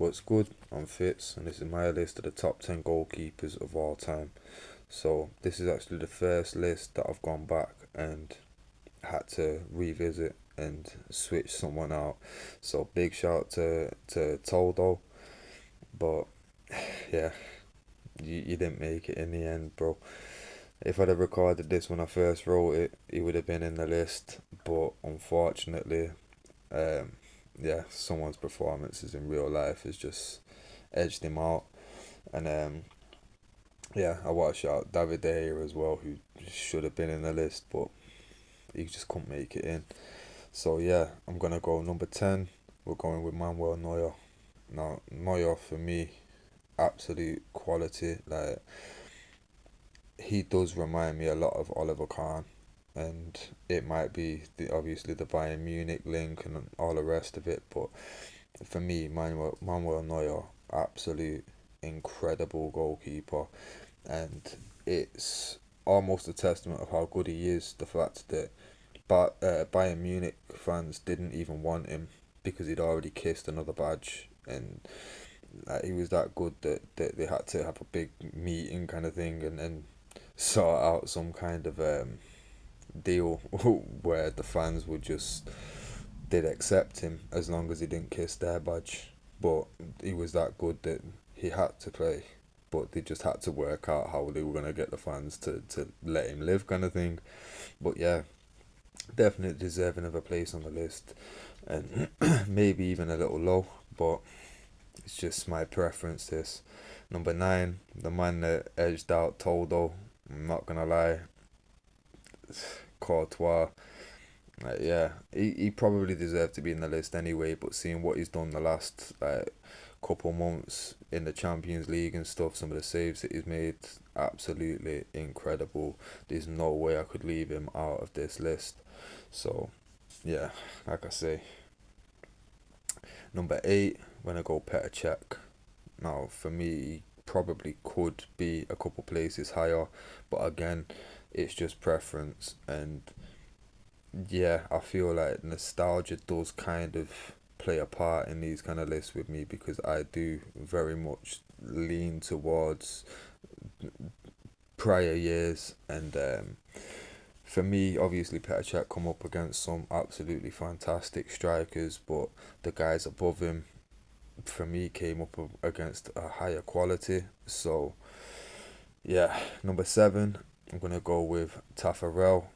What's good? I'm Fitz, and this is my list of the top 10 goalkeepers of all time. So, this is actually the first list that I've gone back and had to revisit and switch someone out. So, big shout to Toldo, but yeah, you didn't make it in the end, bro. If I'd have recorded this when I first wrote it, he would have been in the list, but unfortunately, um, yeah, someone's performances in real life has just edged him out. And yeah, I want to shout David De Gea as well, who should have been in the list, but he just couldn't make it in. So yeah, I'm gonna go number 10. We're going with Manuel Neuer. Now Neuer for me, absolute quality. Like, he does remind me a lot of Oliver Kahn, and it might be obviously the Bayern Munich link and all the rest of it, but for me, Manuel Neuer, absolute incredible goalkeeper, and it's almost a testament of how good he is. The fact that Bayern Munich fans didn't even want him because he'd already kissed another badge, and he was that good that they had to have a big meeting kind of thing and sort out some kind of deal where the fans would just did accept him as long as he didn't kiss their badge. But he was that good that he had to play. But they just had to work out how they were gonna get the fans to let him live, kind of thing. But yeah, definitely deserving of a place on the list, and maybe even a little low. But it's just my preference. This number 9, the man that edged out Toldo. I'm not gonna lie, Courtois. Yeah, he probably deserved to be in the list anyway, but seeing what he's done the last couple months in the Champions League and stuff, some of the saves that he's made, absolutely incredible. There's no way I could leave him out of this list. So, yeah, like I say, number 8, when I go Petr Cech. Now, for me, he probably could be a couple places higher, but again, it's just preference. And yeah, I feel like nostalgia does kind of play a part in these kind of lists with me, because I do very much lean towards prior years. And for me, obviously, Petr Cech come up against some absolutely fantastic strikers, but the guys above him, for me, came up against a higher quality. So yeah, number 7, I'm gonna go with Tafarel.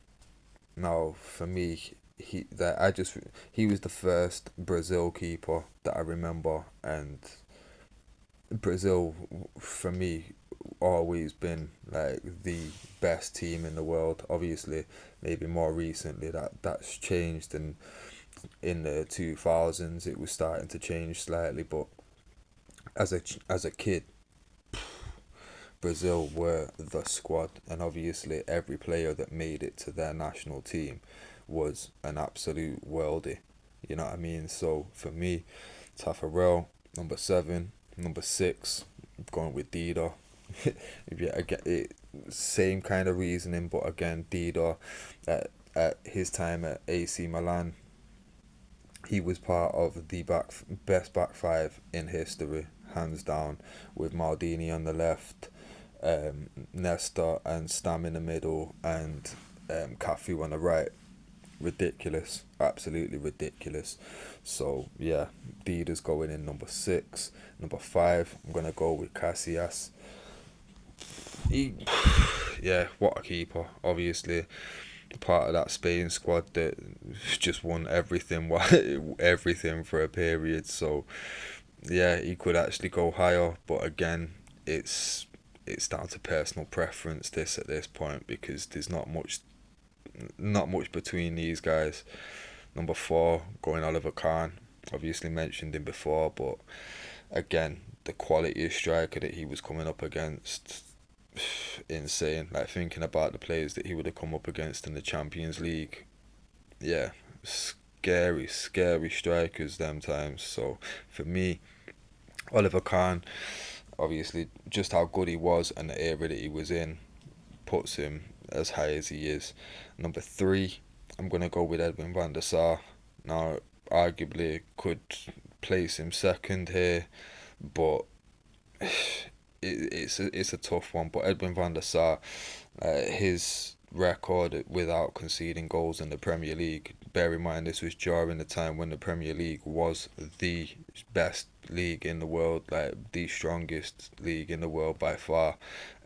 Now, for me, he was the first Brazil keeper that I remember, and Brazil, for me, always been like the best team in the world. Obviously, maybe more recently that's changed, and in the 2000s it was starting to change slightly. But as a kid, Brazil were the squad, and obviously every player that made it to their national team was an absolute worldie. You know what I mean? So for me, Tafarel, number 7, number 6, I'm going with Dida. Yeah, I get it. Same kind of reasoning, but again, Dida, at his time at AC Milan, he was part of the best back five in history, hands down, with Maldini on the left, Nesta and Stam in the middle, and Cafu on the right. Ridiculous, absolutely ridiculous. So yeah, Dida's going in number 6. Number 5, I'm gonna go with Casillas. He, yeah, what a keeper! Obviously, part of that Spain squad that just won everything, everything for a period. So yeah, he could actually go higher, but again, it's down to personal preference. This at this point, because there's not much between these guys. Number 4, going Oliver Kahn. Obviously mentioned him before, but again, the quality of striker that he was coming up against, insane. Like, thinking about the players that he would have come up against in the Champions League, yeah, scary, scary strikers them times. So for me, Oliver Kahn, obviously, just how good he was and the era that he was in puts him as high as he is. Number 3, I'm gonna go with Edwin van der Sar. Now, arguably could place him second here, but it's a tough one. But Edwin van der Sar, his record without conceding goals in the Premier League. Bear in mind, this was during the time when the Premier League was the best league in the world, like the strongest league in the world by far.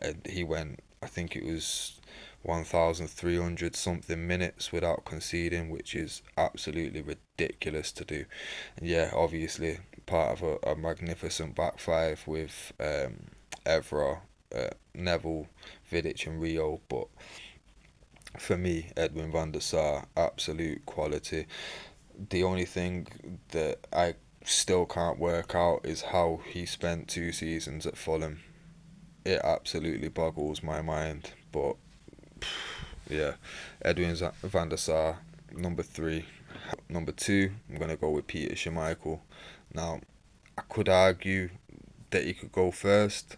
And he went, I think it was 1,300 something minutes without conceding, which is absolutely ridiculous to do. And yeah, obviously part of a magnificent back five with Evra, Neville, Vidic, and Rio. But for me, Edwin van der Sar, absolute quality. The only thing that I still can't work out is how he spent 2 seasons at Fulham. It absolutely boggles my mind. But yeah, Edwin van der Sar, number three. Number two, I'm gonna go with Peter Schmeichel. Now, I could argue that he could go first.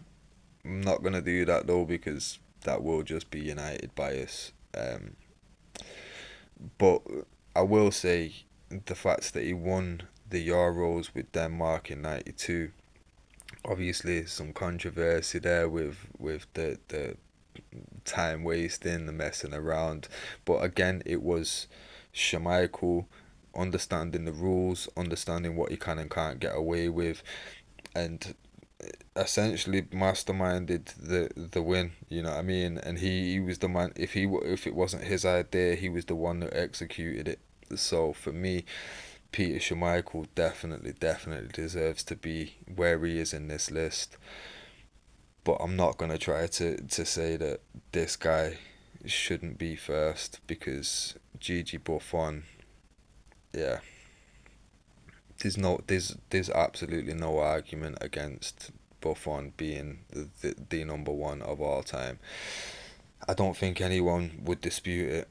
I'm not gonna do that though because that will just be United bias. But I will say the fact that he won the Euros with Denmark in '92. Obviously, some controversy there with the time wasting, the messing around. But again, it was Schmeichel understanding the rules, understanding what he can and can't get away with, and essentially masterminded the win. You know what I mean? And he was the man. If it wasn't his idea, he was the one that executed it. So for me, Peter Schmeichel definitely deserves to be where he is in this list. But I'm not gonna try to say that this guy shouldn't be first because Gigi Buffon, yeah, there's absolutely no argument against Buffon being the number one of all time. I don't think anyone would dispute it.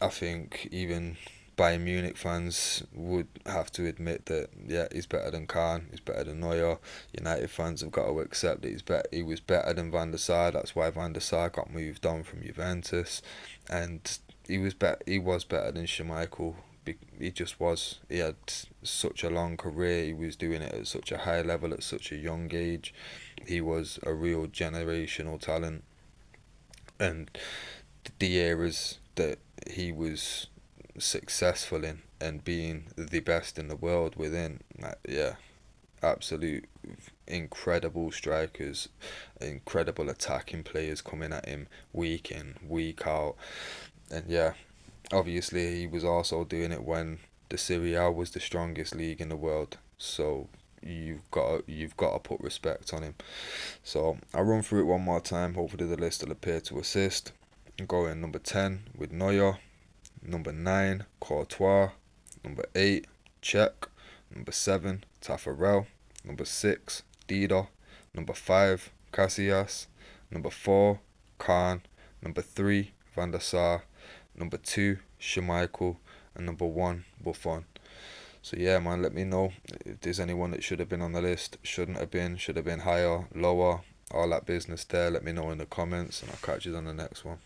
I think even Bayern Munich fans would have to admit that yeah, he's better than Kahn, he's better than Neuer. United fans have got to accept that he was better than Van der Sar. That's why Van der Sar got moved on from Juventus, and he was better than Schmeichel. He just was. He had such a long career. He was doing it at such a high level at such a young age. He was a real generational talent, and the eras that he was successful in and being the best in the world within, yeah, absolute incredible strikers, incredible attacking players coming at him week in, week out. And yeah, obviously he was also doing it when the Serie A was the strongest league in the world. So you've got to put respect on him. So I'll run through it one more time. Hopefully the list will appear to assist. Going number 10 with Neuer, number 9 Courtois, number 8 Cech, number 7 Tafarel, number 6 Dida, number 5 Casillas, number 4 Kahn, number 3 Van der Sar, number 2 Schmeichel, and number 1 Buffon. So yeah, man, let me know if there's anyone that should have been on the list, shouldn't have been, should have been higher, lower, all that business there. Let me know in the comments, and I'll catch you on the next one.